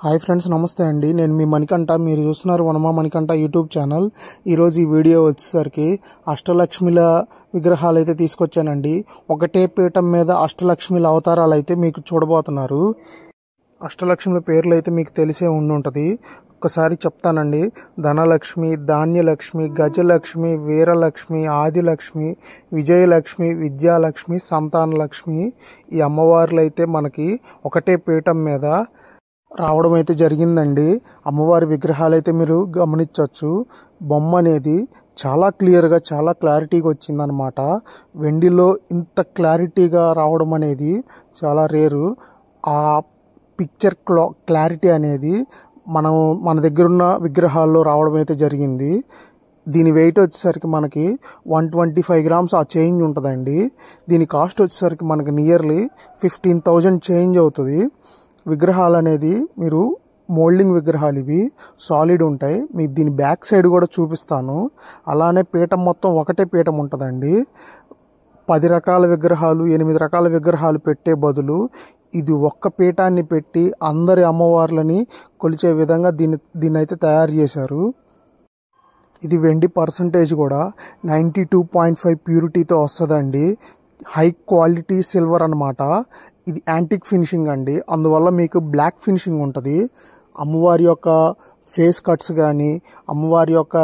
Hi friends, నమస్తే అండి. నేను మీ మణికంఠ. మీరు చూస్తున్నారు వనమా మణికంఠ యూట్యూబ్ ఛానల్. ఈరోజు ఈ వీడియో వచ్చేసరికి అష్టలక్ష్మిల విగ్రహాలు అయితే తీసుకొచ్చానండి. ఒకటే పీఠం మీద అష్టలక్ష్మిల అవతారాలు అయితే మీకు చూడబోతున్నారు. అష్టలక్ష్మిల పేర్లు అయితే మీకు తెలిసే ఉండుంటుంది. ఒకసారి చెప్తానండి. ధనలక్ష్మి, ధాన్యలక్ష్మి, గజలక్ష్మి, వీరలక్ష్మి, ఆదిలక్ష్మి, విజయలక్ష్మి, విద్యాలక్ష్మి, సంతానలక్ష్మి, ఈ అమ్మవార్లు అయితే మనకి ఒకటే పీఠం మీద రావడం అయితే జరిగిందండి. అమ్మవారి విగ్రహాలు అయితే మీరు గమనించవచ్చు. బొమ్మ అనేది చాలా క్లియర్గా, చాలా క్లారిటీగా వచ్చిందనమాట. వెండిలో ఇంత క్లారిటీగా రావడం అనేది చాలా రేరు. ఆ పిక్చర్ క్లారిటీ అనేది మన దగ్గర ఉన్న విగ్రహాల్లో రావడం అయితే జరిగింది. దీని వెయిట్ వచ్చేసరికి మనకి 125 గ్రామ్స్ ఆ చేంజ్ ఉంటుందండి. దీని కాస్ట్ వచ్చేసరికి మనకి నియర్లీ 15,000 చేంజ్ అవుతుంది. విగ్రహాలు అనేది మీరు మోల్డింగ్ విగ్రహాలు, ఇవి సాలిడ్ ఉంటాయి. మీకు దీని బ్యాక్ సైడ్ కూడా చూపిస్తాను. అలానే పీఠం మొత్తం ఒకటే పీఠం ఉంటుందండి. 10 రకాల విగ్రహాలు, 8 రకాల విగ్రహాలు పెట్టే బదులు ఇది ఒక్క పీఠాన్ని పెట్టి అందరి అమ్మవార్లని కొలిచే విధంగా దీన్ని అయితే తయారు చేశారు. ఇది వెండి పర్సంటేజ్ కూడా 92.5 ప్యూరిటీతో వస్తుందండి. హై క్వాలిటీ సిల్వర్ అన్నమాట. ఇది యాంటిక్ ఫినిషింగ్ అండి. అందువల్ల మీకు బ్లాక్ ఫినిషింగ్ ఉంటుంది. అమ్మవారి యొక్క ఫేస్ కట్స్ కానీ, అమ్మవారి యొక్క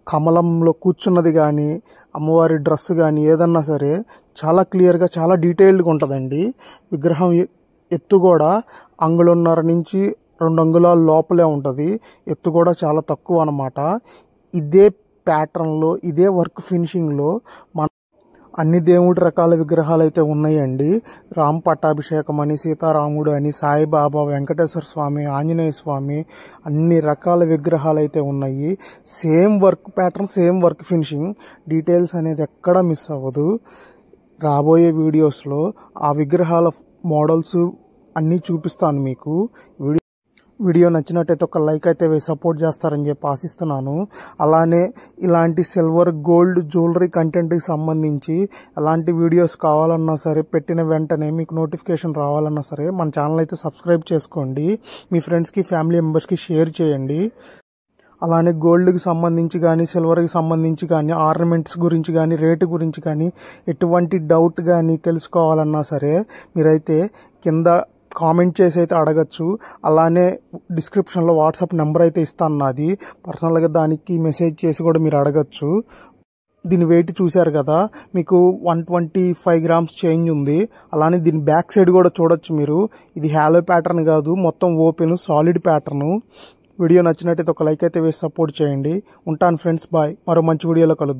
కమలంలో కూర్చున్నది కానీ, అమ్మవారి డ్రెస్ కానీ ఏదన్నా సరే చాలా క్లియర్గా, చాలా డీటెయిల్డ్గా ఉంటుందండి. విగ్రహం ఎత్తు కూడా 1.5 నుంచి 2 అంగుళాల లోపలే ఉంటుంది. ఎత్తు కూడా చాలా తక్కువ అన్నమాట. ఇదే ప్యాటర్న్లో, ఇదే వర్క్ ఫినిషింగ్లో అన్ని దేవుడి రకాల విగ్రహాలు అయితే ఉన్నాయండి. రామ్ పట్టాభిషేకం అని, సీతారాముడు అని, సాయిబాబా, వెంకటేశ్వర స్వామి, ఆంజనేయ స్వామి, అన్ని రకాల విగ్రహాలు అయితే ఉన్నాయి. Same work pattern, same work finishing, details అనేది ఎక్కడా మిస్ అవ్వదు. రాబోయే వీడియోస్లో ఆ విగ్రహాల మోడల్స్ అన్నీ చూపిస్తాను మీకు. వీడియో నచ్చినట్టయితే ఒక లైక్ అయితే సపోర్ట్ చేస్తారని చెప్పి ఆశిస్తున్నాను. అలానే ఇలాంటి సిల్వర్, గోల్డ్, జ్యువెలరీ కంటెంట్కి సంబంధించి ఎలాంటి వీడియోస్ కావాలన్నా సరే, పెట్టిన వెంటనే మీకు నోటిఫికేషన్ రావాలన్నా సరే మన ఛానల్ అయితే సబ్స్క్రైబ్ చేసుకోండి. మీ ఫ్రెండ్స్కి, ఫ్యామిలీ మెంబర్స్కి షేర్ చేయండి. అలానే గోల్డ్కి సంబంధించి కానీ, సిల్వర్కి సంబంధించి కానీ, ఆర్నమెంట్స్ గురించి కానీ, రేటు గురించి కానీ, ఎటువంటి డౌట్ కానీ తెలుసుకోవాలన్నా సరే మీరైతే కింద కామెంట్ చేసి అయితే అడగచ్చు. అలానే డిస్క్రిప్షన్లో వాట్సాప్ నెంబర్ అయితే ఇస్తాను నాది. పర్సనల్గా దానికి మెసేజ్ చేసి కూడా మీరు అడగచ్చు. దీని వెయిట్ చూశారు కదా, మీకు 125 గ్రామ్స్ చేంజ్ ఉంది. అలానే దీని బ్యాక్ సైడ్ కూడా చూడొచ్చు మీరు. ఇది హాలో ప్యాటర్న్ కాదు, మొత్తం ఓపెన్ సాలిడ్ ప్యాటర్న్. వీడియో నచ్చినట్టయితే ఒక లైక్ అయితే వేసి సపోర్ట్ చేయండి. ఉంటాను ఫ్రెండ్స్, బాయ్. మరో మంచి వీడియోలో కలుద్దాం.